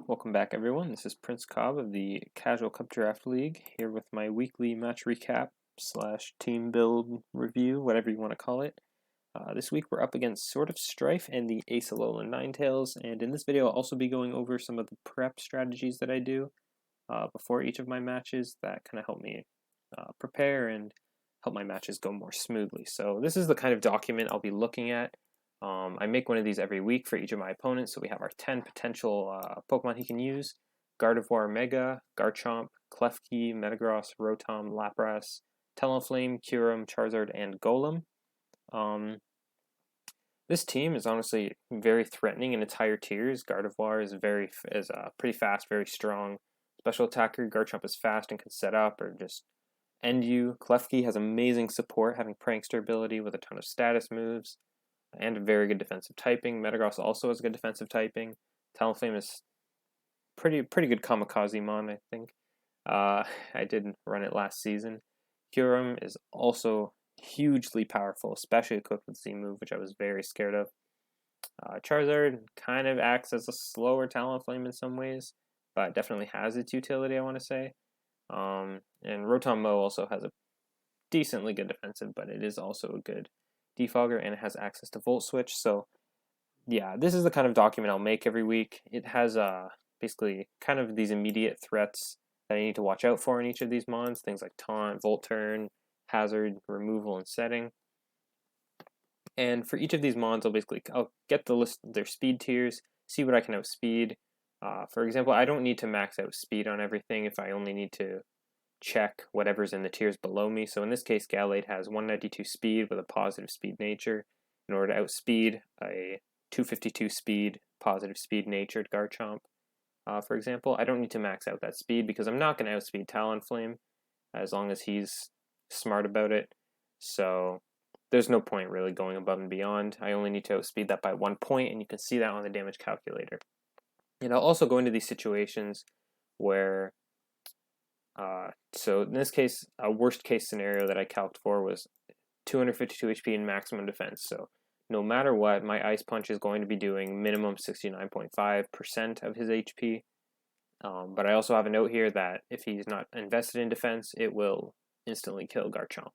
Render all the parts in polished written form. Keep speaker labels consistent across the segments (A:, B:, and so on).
A: Welcome back, everyone. This is Prince Cobb of the Casual Cup Draft League, here with my weekly match recap slash team build review, whatever you want to call it. This week we're up against Sort of Strife and the Alolan Ninetales, and in this video I'll also be going over some of the prep strategies that I do before each of my matches that kind of help me prepare and help my matches go more smoothly. So this is the kind of document I'll be looking at. I make one of these every week for each of my opponents, so we have our 10 potential Pokemon he can use. Gardevoir Mega, Garchomp, Klefki, Metagross, Rotom, Lapras, Talonflame, Kyurem, Charizard, and Golem. This team is honestly very threatening in its higher tiers. Gardevoir is pretty fast, very strong. Special attacker, Garchomp is fast and can set up or just end you. Klefki has amazing support, having Prankster ability with a ton of status moves and very good defensive typing. Metagross also has good defensive typing. Talonflame is pretty good kamikaze mon, I think. I did run it last season. Kyurem is also hugely powerful, especially equipped with Z move, which I was very scared of. Charizard kind of acts as a slower Talonflame in some ways, but definitely has its utility, I want to say. And Rotom Mo also has a decently good defensive, but it is also a good defogger, and it has access to Volt Switch. So yeah, this is the kind of document I'll make every week. It has basically kind of these immediate threats that I need to watch out for in each of these mons, things like Taunt, Volt Turn, Hazard, Removal, and Setting. And for each of these mons, I'll get the list of their speed tiers, see what I can outspeed. For example, I don't need to max out speed on everything if I only need to check whatever's in the tiers below me. So in this case, Gallade has 192 speed with a positive speed nature. In order to outspeed a 252 speed, positive speed natured Garchomp, for example, I don't need to max out that speed because I'm not going to outspeed Talonflame as long as he's smart about it. So there's no point really going above and beyond. I only need to outspeed that by 1 point, and you can see that on the damage calculator. And I'll also go into these situations where so in this case, a worst case scenario that I calced for was 252 HP and maximum defense. So no matter what, my Ice Punch is going to be doing minimum 69.5% of his HP. But I also have a note here that if he's not invested in defense, it will instantly kill Garchomp.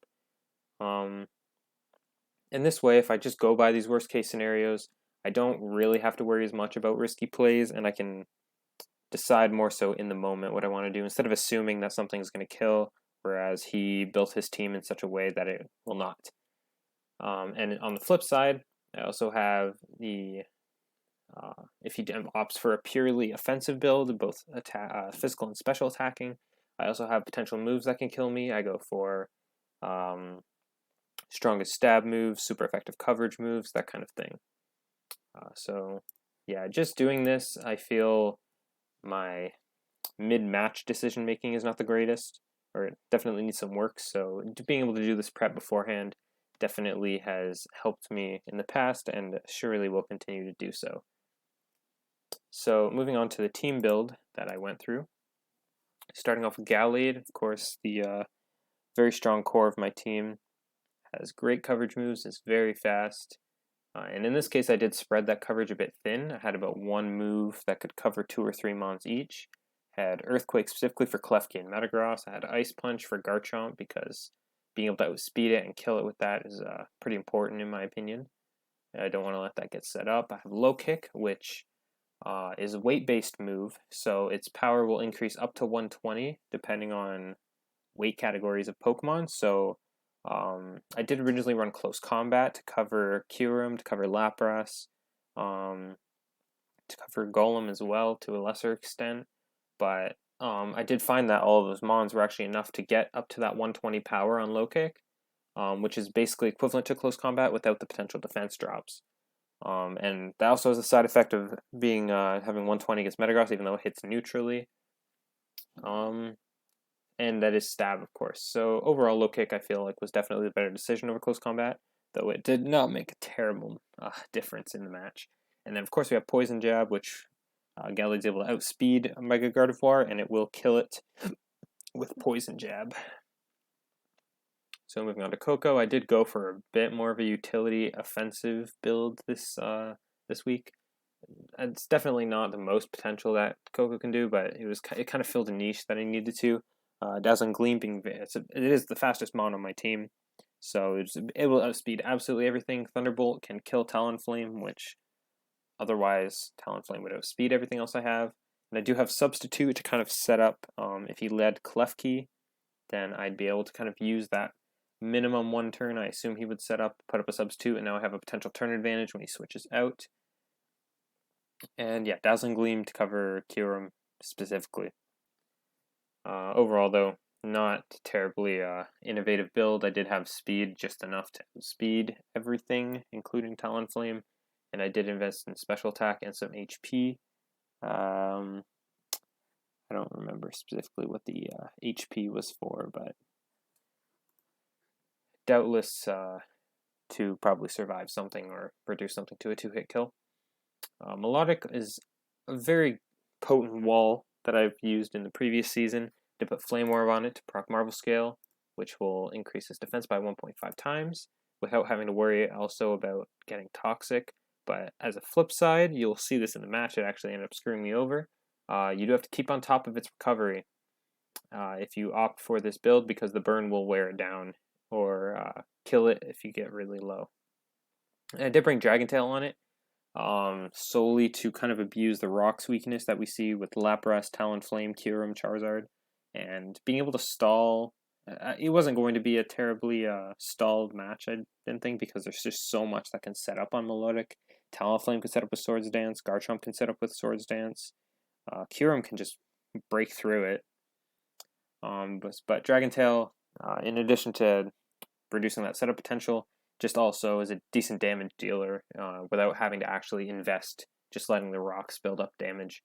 A: In this way, if I just go by these worst case scenarios, I don't really have to worry as much about risky plays, and I can decide more so in the moment what I want to do instead of assuming that something's going to kill, whereas he built his team in such a way that it will not. And on the flip side, I also have the if he opts for a purely offensive build, both physical and special attacking, I also have potential moves that can kill me. I go for strongest stab moves, super effective coverage moves, that kind of thing. So yeah, just doing this, I feel my mid-match decision making is not the greatest, or it definitely needs some work. So being able to do this prep beforehand definitely has helped me in the past and surely will continue to do so. So moving on to the team build that I went through. Starting off with Gallade, of course, the very strong core of my team, has great coverage moves, is very fast. And in this case, I did spread that coverage a bit thin. I had about one move that could cover 2 or 3 mons each. Had Earthquake specifically for Klefki and Metagross. I had Ice Punch for Garchomp because being able to outspeed it and kill it with that is pretty important in my opinion. I don't want to let that get set up. I have Low Kick, which is a weight-based move, so its power will increase up to 120 depending on weight categories of Pokemon. So I did originally run Close Combat to cover Kyurem, to cover Lapras, to cover Golem as well to a lesser extent, but I did find that all of those mons were actually enough to get up to that 120 power on Low Kick, which is basically equivalent to Close Combat without the potential defense drops. And that also has a side effect of being having 120 against Metagross, even though it hits neutrally. And that is stab, of course. So overall, Low Kick, I feel like, was definitely the better decision over Close Combat, though it did not make a terrible difference in the match. And then, of course, we have Poison Jab, which Gallade's able to outspeed Mega Gardevoir, and it will kill it with Poison Jab. So moving on to Coco, I did go for a bit more of a utility offensive build this week. It's definitely not the most potential that Coco can do, but it kind of filled a niche that I needed to. Dazzling Gleam being it is the fastest mon on my team, so it will outspeed absolutely everything. Thunderbolt can kill Talonflame, which otherwise Talonflame would outspeed everything else I have. And I do have Substitute to kind of set up. If he led Klefki, then I'd be able to kind of use that minimum one turn. I assume he would set up, put up a Substitute, and now I have a potential turn advantage when he switches out. And yeah, Dazzling Gleam to cover Kyurem specifically. Overall, though, not terribly innovative build. I did have speed just enough to speed everything, including Talonflame, and I did invest in special attack and some HP. I don't remember specifically what the HP was for, but doubtless to probably survive something or reduce something to a 2-hit kill. Melodic is a very potent wall that I've used in the previous season to put Flame Orb on it to proc Marvel Scale, which will increase its defense by 1.5 times without having to worry also about getting toxic. But as a flip side, you'll see this in the match, it actually ended up screwing me over. You do have to keep on top of its recovery if you opt for this build, because the burn will wear it down or kill it if you get really low. And I did bring Dragon Tail on it, solely to kind of abuse the rocks weakness that we see with Lapras, Talonflame, Kyurem, Charizard, and being able to stall. It wasn't going to be a terribly stalled match, I didn't think, because there's just so much that can set up on Melodic. Talonflame can set up with Swords Dance, Garchomp can set up with Swords Dance, Kyurem can just break through it. But Dragon Tail, in addition to reducing that setup potential, just also is a decent damage dealer without having to actually invest, just letting the rocks build up damage.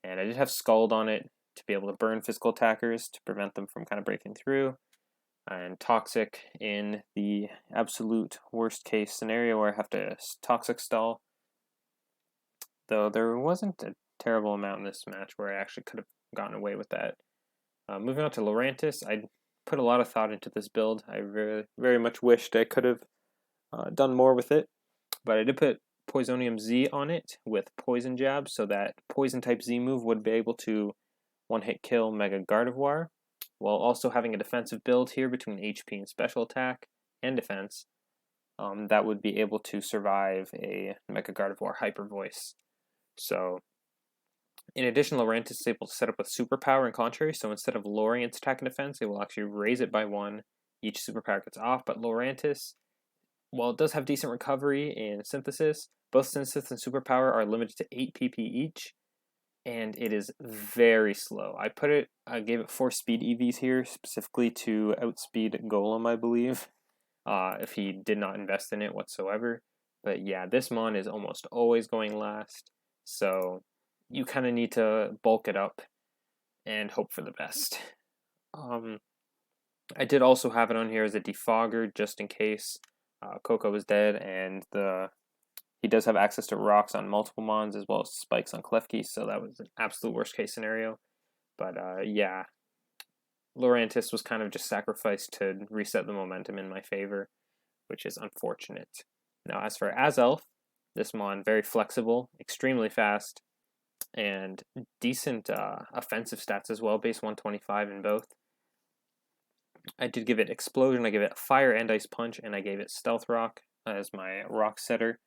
A: And I did have Scald on it to be able to burn physical attackers to prevent them from kind of breaking through, and Toxic in the absolute worst case scenario where I have to Toxic stall. Though there wasn't a terrible amount in this match where I actually could have gotten away with that. Moving on to Lurantis, I put a lot of thought into this build. I very much wished I could have done more with it, but I did put Poisonium Z on it with Poison Jab, so that Poison type Z move would be able to one-hit kill Mega Gardevoir, while also having a defensive build here between HP and special attack and defense. That would be able to survive a Mega Gardevoir Hyper Voice. So, in addition, Lurantis is able to set up with Superpower and Contrary, so instead of lowering its attack and defense, it will actually raise it by 1. Each Superpower gets off, but Lurantis, while it does have decent recovery in Synthesis, both Synthesis and Superpower are limited to 8 PP each, and it is very slow. I gave it 4 speed EVs here, specifically to outspeed Golem, I believe, if he did not invest in it whatsoever. But yeah, this mon is almost always going last, so you kind of need to bulk it up and hope for the best. I did also have it on here as a defogger, just in case Coco is dead, and he does have access to rocks on multiple mons as well as spikes on Klefki, so that was an absolute worst case scenario. But yeah, Lurantis was kind of just sacrificed to reset the momentum in my favor, which is unfortunate. Now, as for Azelf, this mon, very flexible, extremely fast, and decent offensive stats as well, base 125 in both. I did give it Explosion, I gave it Fire and Ice Punch, and I gave it Stealth Rock as my rock setter.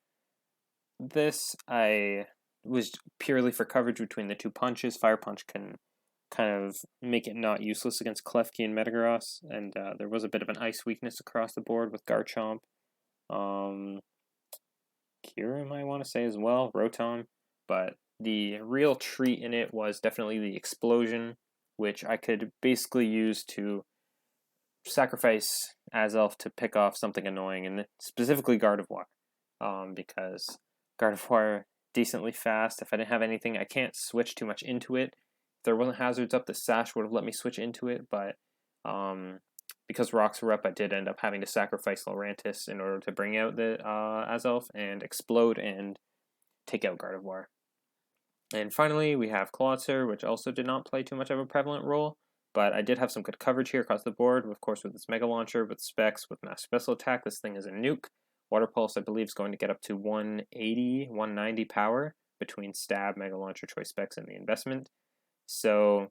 A: This I was purely for coverage between the 2 punches. Fire Punch can kind of make it not useless against Klefki and Metagross, and there was a bit of an ice weakness across the board with Garchomp. Kyurem, I want to say as well, Rotom, but the real treat in it was definitely the Explosion, which I could basically use to sacrifice Azelf to pick off something annoying, and specifically Gardevoir, because Gardevoir decently fast. If I didn't have anything, I can't switch too much into it. If there wasn't hazards up, the Sash would have let me switch into it, but because rocks were up, I did end up having to sacrifice Lurantis in order to bring out the Azelf and explode and take out Gardevoir. And finally, we have Clawitzer, which also did not play too much of a prevalent role, but I did have some good coverage here across the board, of course, with its Mega Launcher, with Specs, with Mass Special Attack. This thing is a nuke. Water Pulse, I believe, is going to get up to 180, 190 power, between Stab, Mega Launcher, Choice Specs, and the investment. So,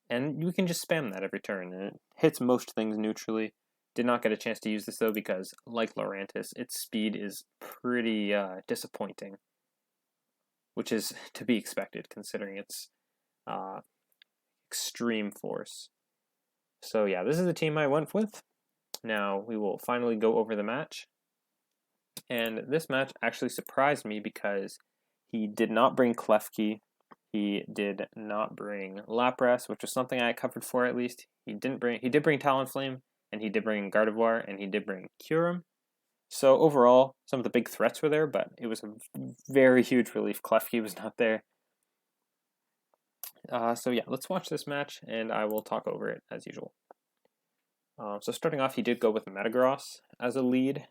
A: and you can just spam that every turn, and it hits most things neutrally. Did not get a chance to use this though because, like Lurantis, its speed is pretty disappointing, which is to be expected considering its extreme force. So yeah, this is the team I went with. Now we will finally go over the match. And this match actually surprised me because he did not bring Klefki. He did not bring Lapras, which was something I covered for at least. He did bring Talonflame, and he did bring Gardevoir, and he did bring Kyurem. So overall, some of the big threats were there, but it was a very huge relief Klefki was not there. So yeah, let's watch this match, and I will talk over it as usual. So starting off, he did go with Metagross as a lead,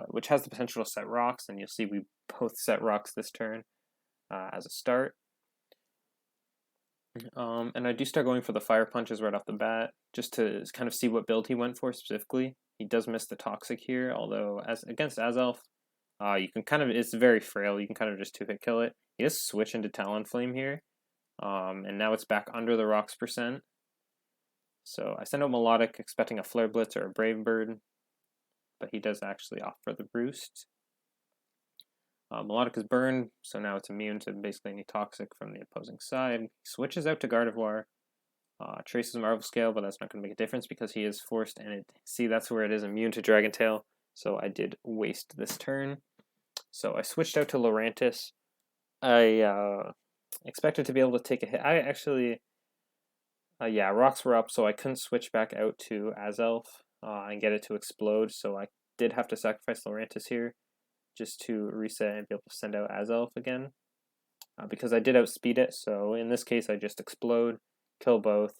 A: which has the potential to set rocks, and you'll see we both set rocks this turn as a start. And I do start going for the Fire Punches right off the bat, just to kind of see what build he went for specifically. He does miss the Toxic here, although against Azelf, you can kind of, it's very frail, you can kind of just 2-hit kill it. He does switch into Talonflame here, and now it's back under the rocks %. So I send out Melodic expecting a Flare Blitz or a Brave Bird, but he does actually opt for the Roost. Melodic is burned, so now it's immune to basically any Toxic from the opposing side. He switches out to Gardevoir, traces Marvel Scale, but that's not going to make a difference because he is forced, and see, that's where it is immune to Dragon Tail, so I did waste this turn. So I switched out to Lurantis. I expected to be able to take a hit. I actually, yeah, rocks were up, so I couldn't switch back out to Azelf and get it to explode, so I did have to sacrifice Lurantis here just to reset and be able to send out Azelf again. Because I did outspeed it, so in this case I just explode, kill both,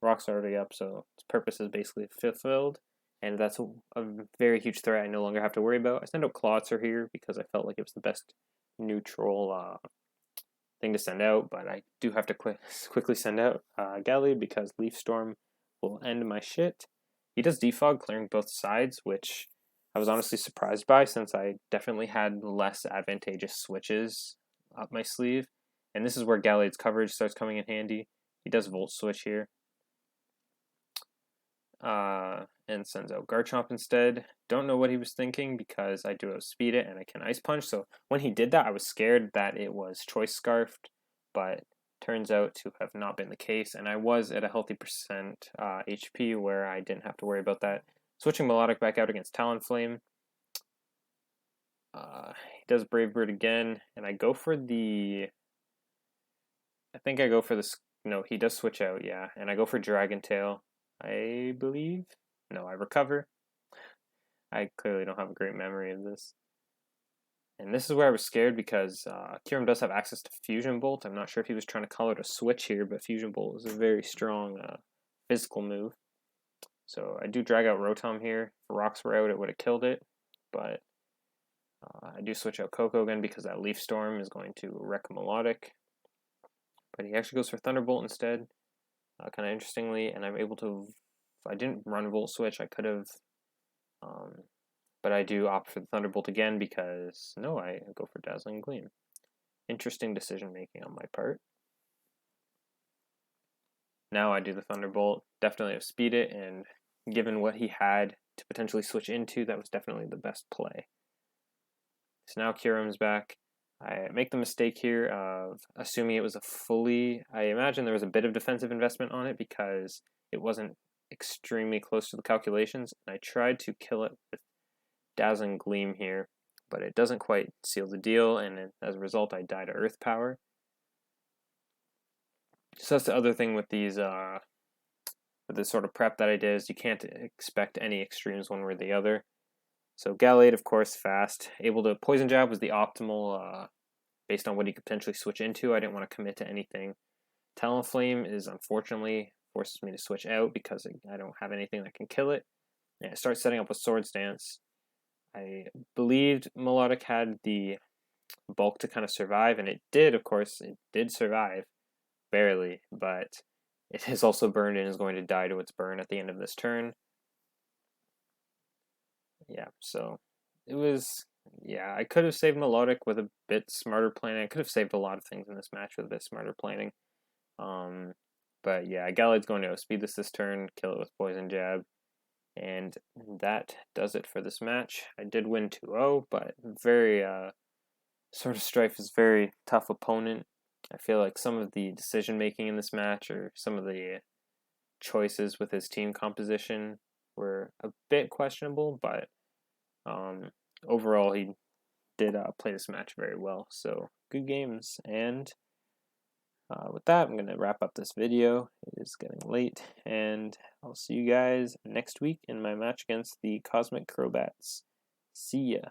A: rocks are already up, so its purpose is basically fulfilled, and that's a very huge threat I no longer have to worry about. I send out Clawitzer here because I felt like it was the best neutral thing to send out, but I do have to quickly send out Gallade because Leaf Storm will end my shit. He does Defog, clearing both sides, which I was honestly surprised by since I definitely had less advantageous switches up my sleeve. And this is where Gallade's coverage starts coming in handy. He does Volt Switch here. And sends out Garchomp instead. Don't know what he was thinking because I do outspeed it and I can Ice Punch. So when he did that, I was scared that it was Choice Scarfed, but turns out to have not been the case. And I was at a healthy % HP where I didn't have to worry about that. Switching Melodic back out against Talonflame. He does Brave Bird again, and I go for the... I think I go for this... No, he does switch out, yeah. And I go for Dragon Tail, I believe. No, I recover. I clearly don't have a great memory of this. And this is where I was scared because Kyurem does have access to Fusion Bolt. I'm not sure if he was trying to call it a switch here, but Fusion Bolt is a very strong physical move. So I do drag out Rotom here. If rocks were out, it would have killed it. But I do switch out Coco again because that Leaf Storm is going to wreck Melodic. But he actually goes for Thunderbolt instead, kind of interestingly. And I'm able to, if I didn't run Volt Switch, I could have. But I do opt for the Thunderbolt again because, no, I go for Dazzling Gleam. Interesting decision making on my part. Now I do the Thunderbolt, definitely have speed it, and given what he had to potentially switch into, that was definitely the best play. So now Kyurem's back. I make the mistake here of assuming it was a fully... I imagine there was a bit of defensive investment on it because it wasn't extremely close to the calculations, and I tried to kill it with Dazzling Gleam here, but it doesn't quite seal the deal, and as a result I die to Earth Power. So that's the other thing with these, with this sort of prep that I did is you can't expect any extremes one way or the other. So Gallade, of course, fast. Able to Poison Jab was the optimal based on what he could potentially switch into. I didn't want to commit to anything. Talonflame is unfortunately forces me to switch out because I don't have anything that can kill it. And I start setting up with Swords Dance. I believed Melodic had the bulk to kind of survive, and it did, of course, it did survive. Barely, but it is also burned and is going to die to its burn at the end of this turn. Yeah, so it was yeah, I could have saved Melodic with a bit smarter planning. I could have saved a lot of things in this match with a bit smarter planning. Um, but yeah, Gallade's going to outspeed this turn, kill it with Poison Jab. And that does it for this match. I did win 2-0, but very, Sort of Strife is a very tough opponent. I feel like some of the decision making in this match or some of the choices with his team composition were a bit questionable, but um, overall he did play this match very well. So good games. And with that, I'm going to wrap up this video. It is getting late, and I'll see you guys next week in my match against the Cosmic Crobats. See ya.